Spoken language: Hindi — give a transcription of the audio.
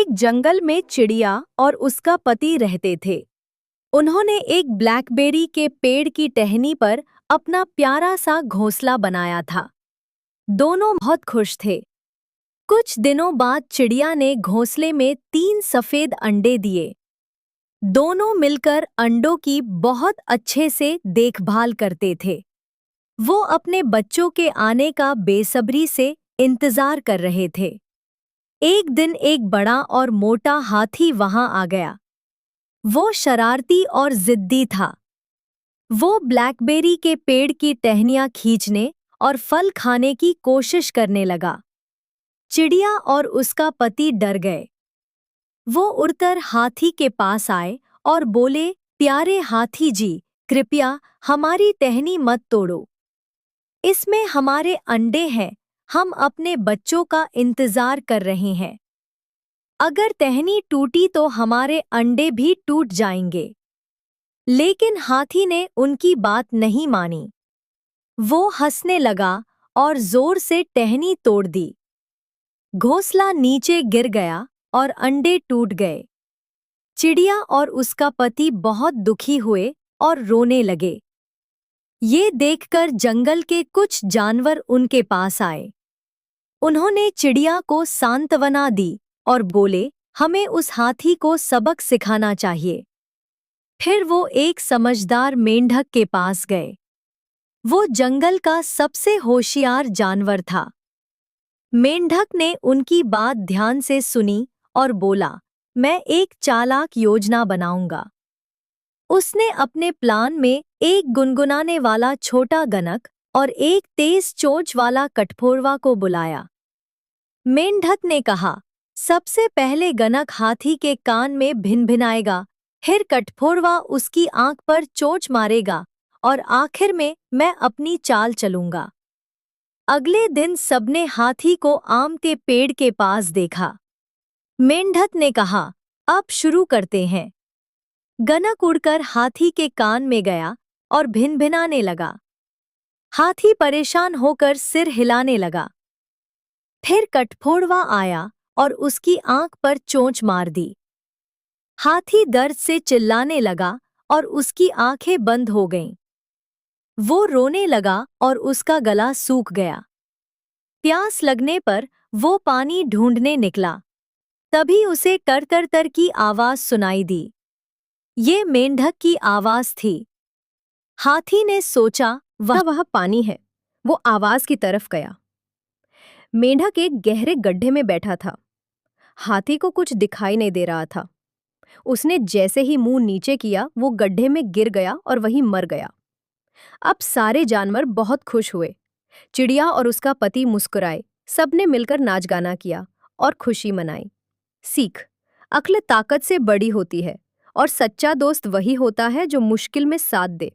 एक जंगल में चिड़िया और उसका पति रहते थे। उन्होंने एक ब्लैकबेरी के पेड़ की टहनी पर अपना प्यारा सा घोंसला बनाया था। दोनों बहुत खुश थे। कुछ दिनों बाद चिड़िया ने घोंसले में 3 सफेद अंडे दिए। दोनों मिलकर अंडों की बहुत अच्छे से देखभाल करते थे। वो अपने बच्चों के आने का बेसब्री से इंतजार कर रहे थे। एक दिन एक बड़ा और मोटा हाथी वहां आ गया। वो शरारती और जिद्दी था। वो ब्लैकबेरी के पेड़ की टहनियां खींचने और फल खाने की कोशिश करने लगा। चिड़िया और उसका पति डर गए। वो उड़कर हाथी के पास आए और बोले, प्यारे हाथी जी, कृपया हमारी टहनी मत तोड़ो। इसमें हमारे अंडे हैं, हम अपने बच्चों का इंतजार कर रहे हैं। अगर टहनी टूटी तो हमारे अंडे भी टूट जाएंगे। लेकिन हाथी ने उनकी बात नहीं मानी। वो हंसने लगा और जोर से टहनी तोड़ दी। घोंसला नीचे गिर गया और अंडे टूट गए। चिड़िया और उसका पति बहुत दुखी हुए और रोने लगे। ये देखकर जंगल के कुछ जानवर उनके पास आए। उन्होंने चिड़िया को सांत्वना दी और बोले, हमें उस हाथी को सबक सिखाना चाहिए। फिर वो एक समझदार मेंढक के पास गए। वो जंगल का सबसे होशियार जानवर था। मेंढक ने उनकी बात ध्यान से सुनी और बोला, मैं एक चालाक योजना बनाऊंगा। उसने अपने प्लान में एक गुनगुनाने वाला छोटा गणक और एक तेज चोंच वाला कठफोड़वा को बुलाया। मेंढक ने कहा, सबसे पहले गणक हाथी के कान में भिनभिनाएगा, फिर कठफोड़वा उसकी आंख पर चोंच मारेगा और आखिर में मैं अपनी चाल चलूंगा। अगले दिन सबने हाथी को आम के पेड़ के पास देखा। मेंढक ने कहा, अब शुरू करते हैं। गणक उड़कर हाथी के कान में गया और भिनभिनाने लगा। हाथी परेशान होकर सिर हिलाने लगा। फिर कठफोड़वा आया और उसकी आंख पर चोंच मार दी। हाथी दर्द से चिल्लाने लगा और उसकी आंखें बंद हो गईं। वो रोने लगा और उसका गला सूख गया। प्यास लगने पर वो पानी ढूंढने निकला। तभी उसे तर की आवाज सुनाई दी। ये मेंढक की आवाज थी। हाथी ने सोचा, वह पानी है। वो आवाज की तरफ गया। मेंढक एक गहरे गड्ढे में बैठा था। हाथी को कुछ दिखाई नहीं दे रहा था। उसने जैसे ही मुंह नीचे किया, वो गड्ढे में गिर गया और वहीं मर गया। अब सारे जानवर बहुत खुश हुए। चिड़िया और उसका पति मुस्कुराए। सबने मिलकर नाच गाना किया और खुशी मनाई। सीख, अक्ल ताकत से बड़ी होती है और सच्चा दोस्त वही होता है जो मुश्किल में साथ दे।